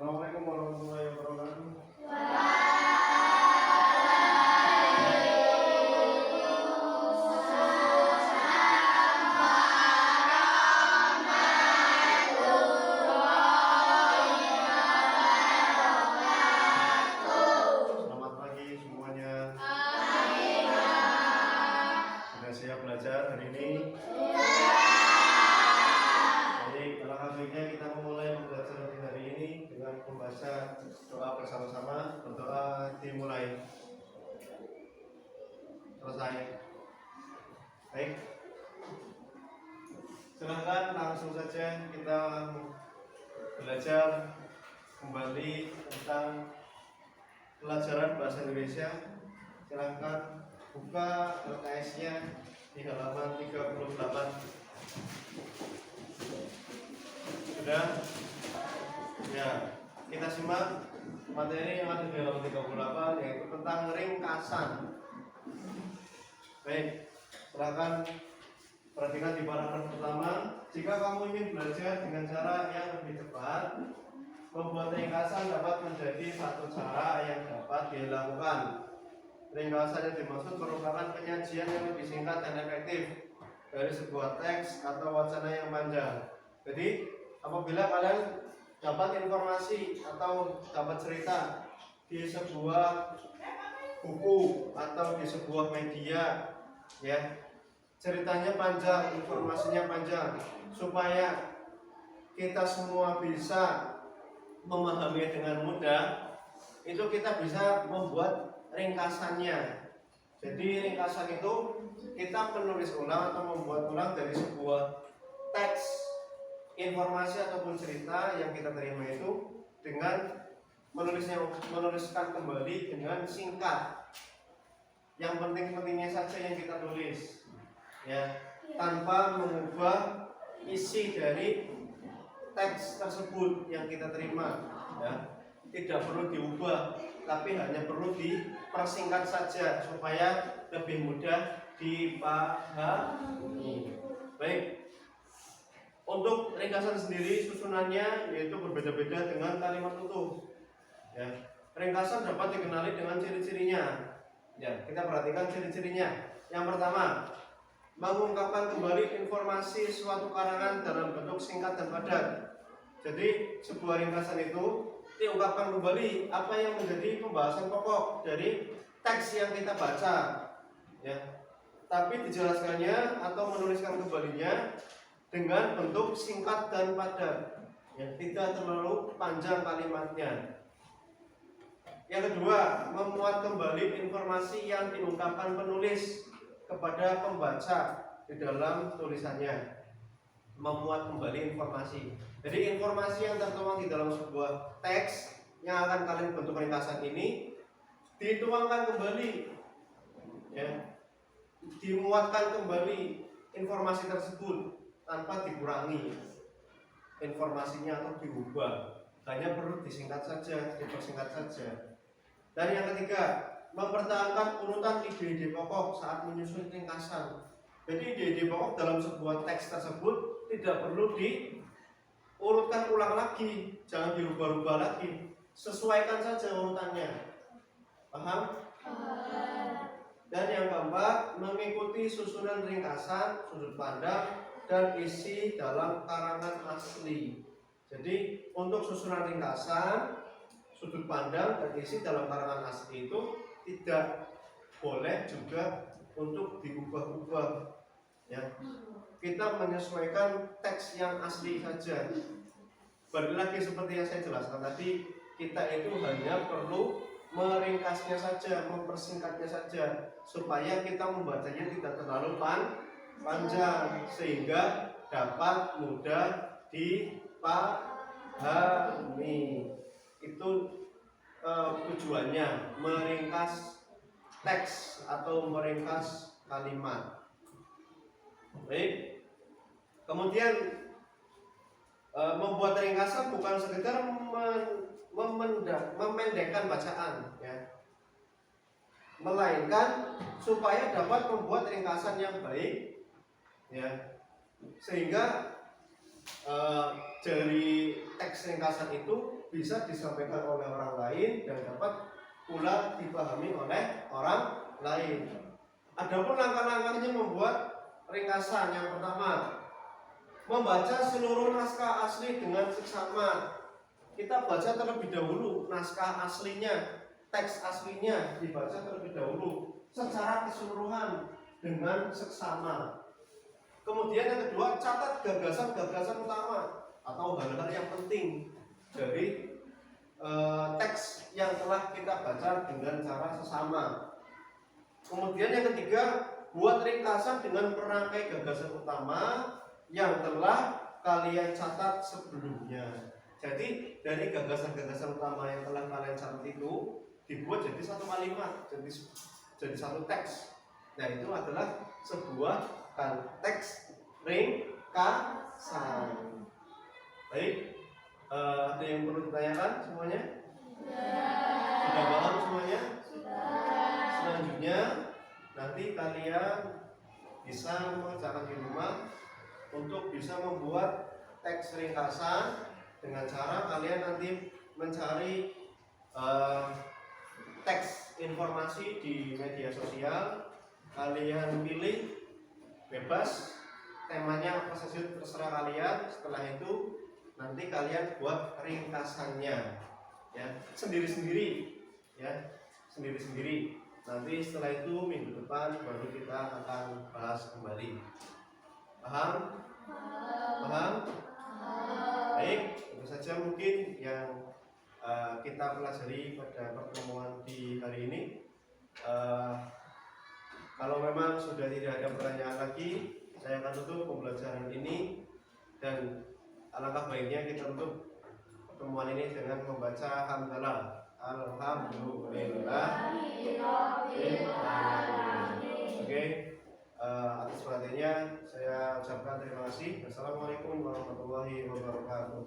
Assalamualaikum warahmatullahi wabarakatuh. Selamat pagi semuanya. Sudah siap belajar hari ini? Baik, alhamdulillah kita memulai pembelajaran hari ini dengan membaca doa bersama-sama. Berdoa dimulai. Selesai. Baik. Silakan langsung saja kita belajar kembali tentang pelajaran bahasa Indonesia. Silakan buka LKS-nya di halaman 38. Sudah? Ya, kita simak materi yang ada di halaman 38, yaitu tentang ringkasan. Baik, silakan perhatikan di paragraf pertama. Jika kamu ingin belajar dengan cara yang lebih cepat, membuat ringkasan dapat menjadi satu cara yang dapat dilakukan. Ringkasan yang dimaksud merupakan penyajian yang lebih singkat dan efektif dari sebuah teks atau wacana yang panjang. Jadi, apabila kalian dapat informasi atau dapat cerita di sebuah buku atau di sebuah media, ya, ceritanya panjang, informasinya panjang, supaya kita semua bisa memahami dengan mudah, itu kita bisa membuat ringkasannya. Jadi ringkasan itu kita menulis ulang atau membuat ulang dari sebuah teks, informasi ataupun cerita yang kita terima itu dengan menuliskan kembali dengan singkat. Yang penting-pentingnya saja yang kita tulis, ya, tanpa mengubah isi dari teks tersebut yang kita terima, ya. Tidak perlu diubah, tapi hanya perlu dipersingkat saja supaya lebih mudah dipahami. Baik. Untuk ringkasan sendiri susunannya yaitu berbeda-beda dengan kalimat utuh. Ya. Ringkasan dapat dikenali dengan ciri-cirinya. Ya, kita perhatikan ciri-cirinya. Yang pertama, mengungkapkan kembali informasi suatu karangan dalam bentuk singkat dan padat. Jadi sebuah ringkasan itu diungkapkan kembali apa yang menjadi pembahasan pokok dari teks yang kita baca, ya. Tapi dijelaskannya atau menuliskan kembalinya dengan bentuk singkat dan padat, ya, tidak terlalu panjang kalimatnya. Yang kedua, memuat kembali informasi yang diungkapkan penulis kepada pembaca di dalam tulisannya. Memuat kembali informasi. Jadi informasi yang tertuang di dalam sebuah teks yang akan kalian bentuk ringkasan ini dituangkan kembali, ya, dimuatkan kembali informasi tersebut tanpa dikurangi informasinya atau diubah, hanya perlu disingkat saja, dipersingkat saja. Dan yang ketiga, mempertahankan urutan ide-ide pokok saat menyusun ringkasan. Jadi ide-ide pokok dalam sebuah teks tersebut tidak perlu diurutkan ulang lagi, jangan dirubah-rubah lagi, sesuaikan saja urutannya. Paham? Dan yang keempat, mengikuti susunan ringkasan, sudut pandang, dan isi dalam karangan asli. Jadi untuk susunan ringkasan, sudut pandang, dan isi dalam karangan asli itu tidak boleh juga untuk diubah-ubah, ya. Kita menyesuaikan teks yang asli saja. Balik lagi seperti yang saya jelaskan tadi, kita itu hanya perlu meringkasnya saja, mempersingkatnya saja, supaya kita membacanya tidak terlalu panjang, sehingga dapat mudah dipahami. Itu tujuannya, meringkas teks atau meringkas kalimat. Baik. Kemudian membuat ringkasan bukan sekedar memendekkan bacaan, ya, melainkan supaya dapat membuat ringkasan yang baik, ya, sehingga dari teks ringkasan itu bisa disampaikan oleh orang lain dan dapat pula dipahami oleh orang lain. Adapun langkah-langkahnya membuat ringkasan, yang pertama, membaca seluruh naskah asli dengan seksama. Kita baca terlebih dahulu naskah aslinya, teks aslinya dibaca terlebih dahulu secara keseluruhan dengan seksama. Kemudian yang kedua, catat gagasan-gagasan utama atau hal-hal yang penting dari teks yang telah kita baca dengan cara sesama. Kemudian yang ketiga, buat ringkasan dengan perangkai gagasan utama yang telah kalian catat sebelumnya. Jadi dari gagasan-gagasan utama yang telah kalian catat itu dibuat jadi satu kalimat, jadi satu teks. Nah, itu adalah sebuah teks ringkasan. Baik, ada yang perlu ditanyakan semuanya? Sudah paham semuanya? Selanjutnya nanti kalian bisa mengerjakan di rumah untuk bisa membuat teks ringkasan dengan cara kalian nanti mencari teks informasi di media sosial. Kalian pilih bebas, temanya apa saja terserah kalian. Setelah itu nanti kalian buat ringkasannya, ya, sendiri-sendiri, ya, sendiri-sendiri. Nanti setelah itu minggu depan baru kita akan bahas kembali. Paham? Paham? Baik, itu saja mungkin yang kita pelajari pada pertemuan di hari ini. Kalau memang sudah tidak ada pertanyaan lagi, saya akan tutup pembelajaran ini, dan alangkah baiknya kita tutup pertemuan ini dengan membaca hamdalah. Alhamdulillah. Oke, atas perhatiannya saya ucapkan terima kasih. Assalamualaikum warahmatullahi wabarakatuh.